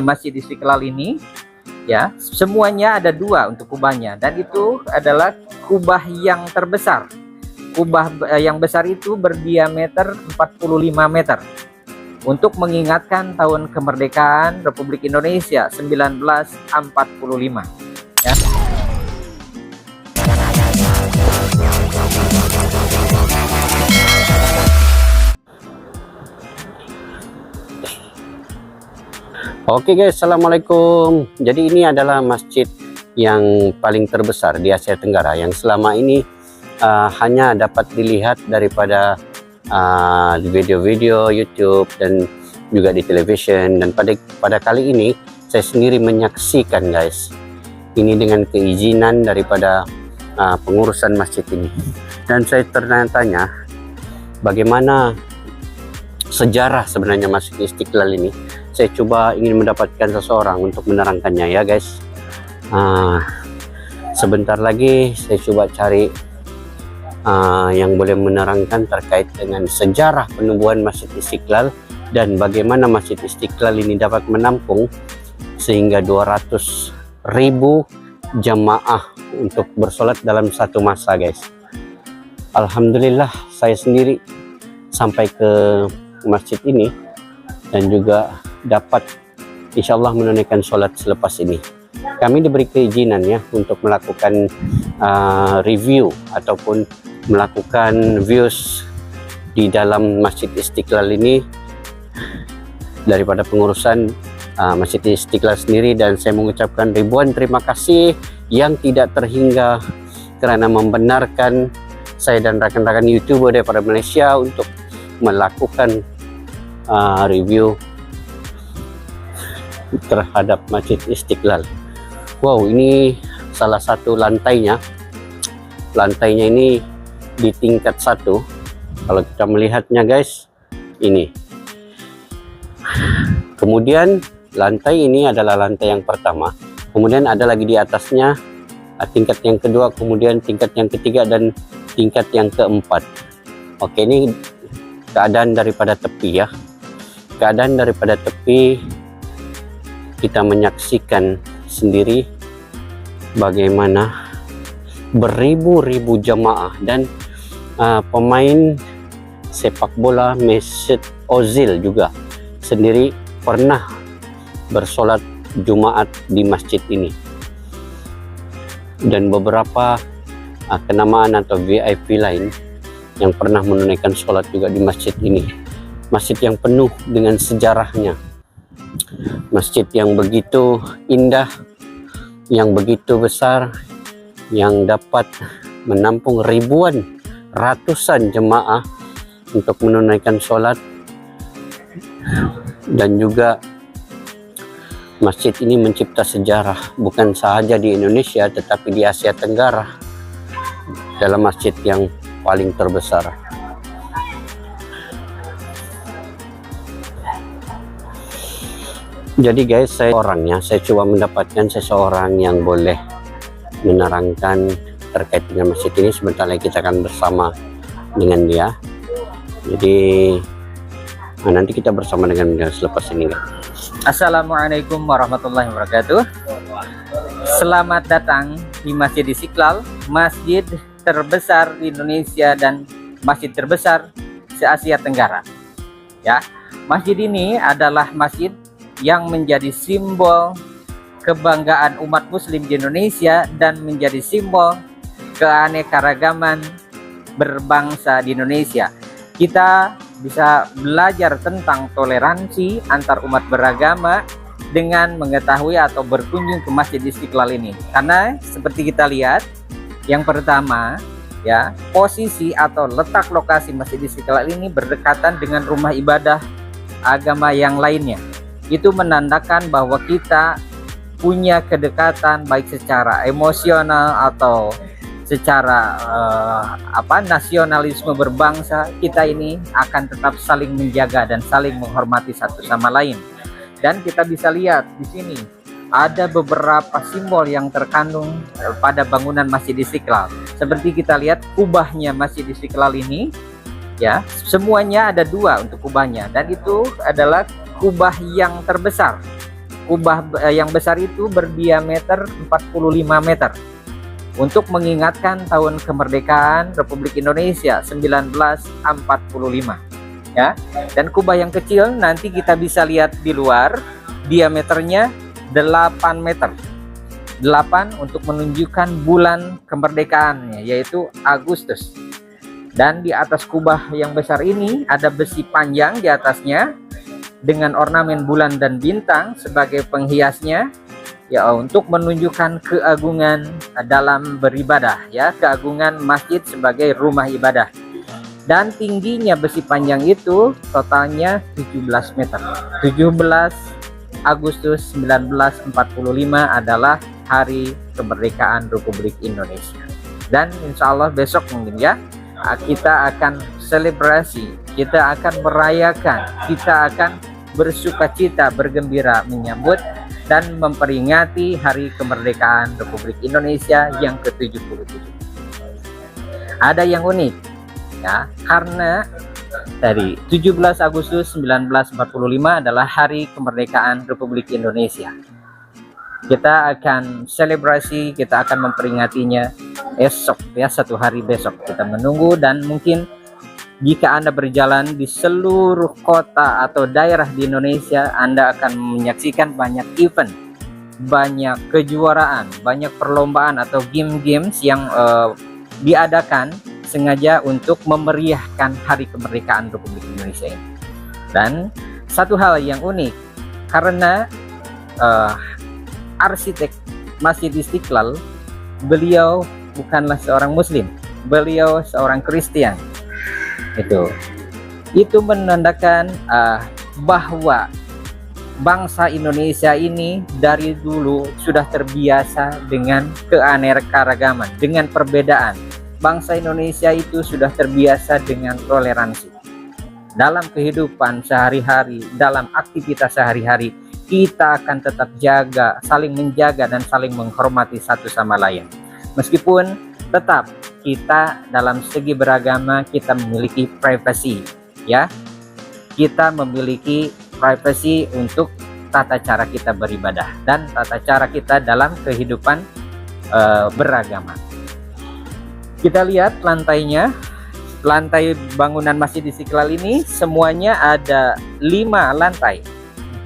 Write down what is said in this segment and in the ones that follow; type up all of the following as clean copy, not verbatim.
Masjid Istiqlal ini, ya, semuanya ada dua untuk kubahnya, dan itu adalah kubah yang terbesar. Kubah yang besar itu berdiameter 45 meter untuk mengingatkan tahun kemerdekaan Republik Indonesia 1945, ya. Oke guys, assalamualaikum. Jadi ini adalah masjid yang paling terbesar di Asia Tenggara yang selama ini hanya dapat dilihat daripada video-video YouTube dan juga di television. Dan pada kali ini saya sendiri menyaksikan guys, ini dengan keizinan daripada pengurusan masjid ini. Dan saya tanya bagaimana sejarah sebenarnya Masjid Istiqlal ini. Saya coba ingin mendapatkan seseorang untuk menerangkannya ya guys. Sebentar lagi saya coba cari yang boleh menerangkan terkait dengan sejarah penubuhan Masjid Istiqlal dan bagaimana Masjid Istiqlal ini dapat menampung sehingga 200.000 jamaah untuk bersolat dalam satu masa guys. Alhamdulillah saya sendiri sampai ke masjid ini dan juga dapat insyaallah menunaikan sholat selepas ini. Kami diberi keizinan ya untuk melakukan review ataupun melakukan views di dalam Masjid Istiqlal ini daripada pengurusan Masjid Istiqlal sendiri, dan saya mengucapkan ribuan terima kasih yang tidak terhingga karena membenarkan saya dan rakan-rakan YouTuber daripada Malaysia untuk melakukan review terhadap Masjid Istiqlal. Wow, ini salah satu lantainya. Lantainya ini di tingkat 1. Kalau kita melihatnya guys, ini. Kemudian lantai ini adalah lantai yang pertama. Kemudian ada lagi di atasnya tingkat yang kedua, kemudian tingkat yang ketiga dan tingkat yang keempat. Oke, ini keadaan daripada tepi ya. Keadaan daripada tepi kita menyaksikan sendiri bagaimana beribu-ribu jamaah dan pemain sepak bola Mesut Ozil juga sendiri pernah bersolat Jumat di masjid ini, dan beberapa kenamaan atau VIP lain yang pernah menunaikan sholat juga di masjid ini. Masjid yang penuh dengan sejarahnya, masjid yang begitu indah, yang begitu besar, yang dapat menampung ribuan, ratusan jemaah untuk menunaikan sholat. Dan juga masjid ini mencipta sejarah bukan sahaja di Indonesia tetapi di Asia Tenggara dalam masjid yang paling terbesar. Jadi guys, saya coba mendapatkan seseorang yang boleh menerangkan terkait dengan masjid ini. Sebentar lagi kita akan bersama dengan dia. Jadi nanti kita bersama dengan dia selepas ini guys. Assalamualaikum warahmatullahi wabarakatuh. Selamat datang di Masjid Istiqlal, masjid terbesar di Indonesia dan masjid terbesar se-Asia Tenggara. Ya, masjid ini adalah masjid yang menjadi simbol kebanggaan umat muslim di Indonesia dan menjadi simbol keanekaragaman berbangsa di Indonesia. Kita bisa belajar tentang toleransi antar umat beragama dengan mengetahui atau berkunjung ke Masjid Istiqlal ini. Karena seperti kita lihat, yang pertama ya, posisi atau letak lokasi Masjid Istiqlal ini berdekatan dengan rumah ibadah agama yang lainnya. Itu menandakan bahwa kita punya kedekatan baik secara emosional atau secara nasionalisme berbangsa. Kita ini akan tetap saling menjaga dan saling menghormati satu sama lain. Dan kita bisa lihat di sini ada beberapa simbol yang terkandung pada bangunan Masjid Istiqlal. Seperti kita lihat kubahnya Masjid Istiqlal ini, ya, semuanya ada dua untuk kubahnya, dan itu adalah kubah yang terbesar. kubah yang besar itu berdiameter 45 meter untuk mengingatkan tahun kemerdekaan Republik Indonesia 1945 ya. Dan kubah yang kecil nanti kita bisa lihat di luar, diameternya 8 meter. 8 untuk menunjukkan bulan kemerdekaannya, yaitu Agustus. Dan di atas kubah yang besar ini ada besi panjang di atasnya dengan ornamen bulan dan bintang sebagai penghiasnya, ya, untuk menunjukkan keagungan dalam beribadah, ya, keagungan masjid sebagai rumah ibadah. Dan tingginya besi panjang itu totalnya 17 meter. 17 Agustus 1945 adalah hari kemerdekaan Republik Indonesia. Dan insya Allah besok mungkin ya kita akan selebrasi, kita akan merayakan, kita akan bersukacita, bergembira menyambut dan memperingati hari kemerdekaan Republik Indonesia yang ke-77. Ada yang unik ya, karena dari 17 Agustus 1945 adalah hari kemerdekaan Republik Indonesia. Kita akan selebrasi, kita akan memperingatinya esok ya, satu hari besok. Kita menunggu, dan mungkin jika Anda berjalan di seluruh kota atau daerah di Indonesia, Anda akan menyaksikan banyak event, banyak kejuaraan, banyak perlombaan atau game-games yang diadakan sengaja untuk memeriahkan hari kemerdekaan Republik Indonesia ini. Dan satu hal yang unik, karena arsitek Masjid Istiqlal, beliau bukanlah seorang Muslim, beliau seorang Kristen. Itu menandakan bahwa bangsa Indonesia ini dari dulu sudah terbiasa dengan keanekaragaman, dengan perbedaan. Bangsa Indonesia itu sudah terbiasa dengan toleransi. Dalam kehidupan sehari-hari, dalam aktivitas sehari-hari, kita akan tetap jaga, saling menjaga dan saling menghormati satu sama lain. Meskipun tetap kita dalam segi beragama kita memiliki privasi, ya. Kita memiliki privasi untuk tata cara kita beribadah dan tata cara kita dalam kehidupan beragama. Kita lihat lantainya, lantai bangunan Masjid Istiqlal ini semuanya ada 5 lantai.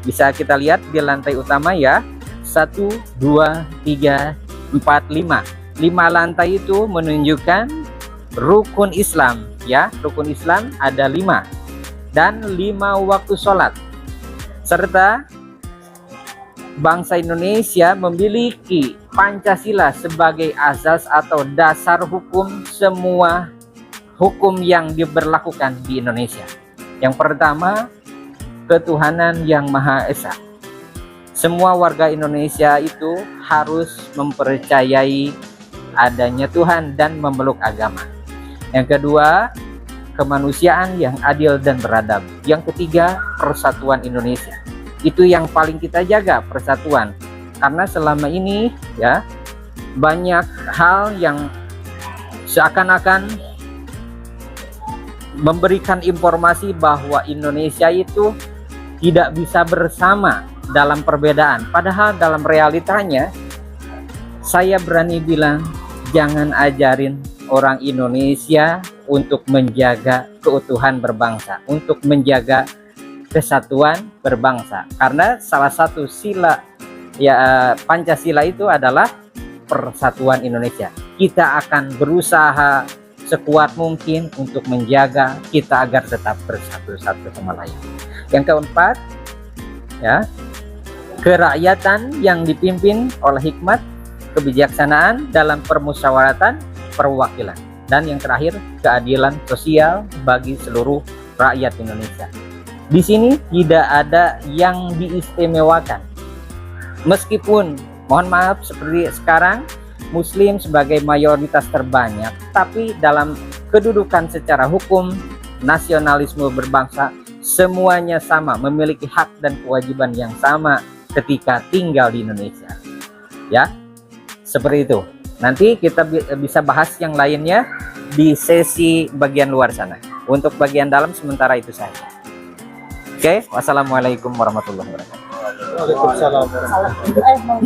Bisa kita lihat di lantai utama ya, 1, 2, 3, 4, 5. 5 lantai itu menunjukkan rukun Islam ya, rukun Islam ada 5 dan 5 waktu sholat. Serta bangsa Indonesia memiliki Pancasila sebagai asas atau dasar hukum semua hukum yang diberlakukan di Indonesia. Yang pertama, ketuhanan yang Maha Esa. Semua warga Indonesia itu harus mempercayai adanya Tuhan dan memeluk agama. Yang kedua, kemanusiaan yang adil dan beradab. Yang ketiga, persatuan Indonesia. Itu yang paling kita jaga, persatuan. Karena selama ini ya banyak hal yang seakan-akan memberikan informasi bahwa Indonesia itu tidak bisa bersama dalam perbedaan. Padahal dalam realitanya saya berani bilang, jangan ajarin orang Indonesia untuk menjaga keutuhan berbangsa, untuk menjaga kesatuan berbangsa. Karena salah satu sila ya Pancasila itu adalah persatuan Indonesia. Kita akan berusaha sekuat mungkin untuk menjaga kita agar tetap bersatu satu sama lain. Yang keempat ya, kerakyatan yang dipimpin oleh hikmat, kebijaksanaan dalam permusyawaratan perwakilan. Dan yang terakhir, keadilan sosial bagi seluruh rakyat Indonesia. Di sini tidak ada yang diistimewakan. Meskipun mohon maaf seperti sekarang Muslim sebagai mayoritas terbanyak, tapi dalam kedudukan secara hukum, nasionalisme berbangsa, semuanya sama, memiliki hak dan kewajiban yang sama ketika tinggal di Indonesia. Ya, seperti itu. Nanti kita bisa bahas yang lainnya di sesi bagian luar sana. Untuk bagian dalam sementara itu saja. Oke, wassalamualaikum warahmatullahi wabarakatuh. Waalaikumsalam. Salah. Mau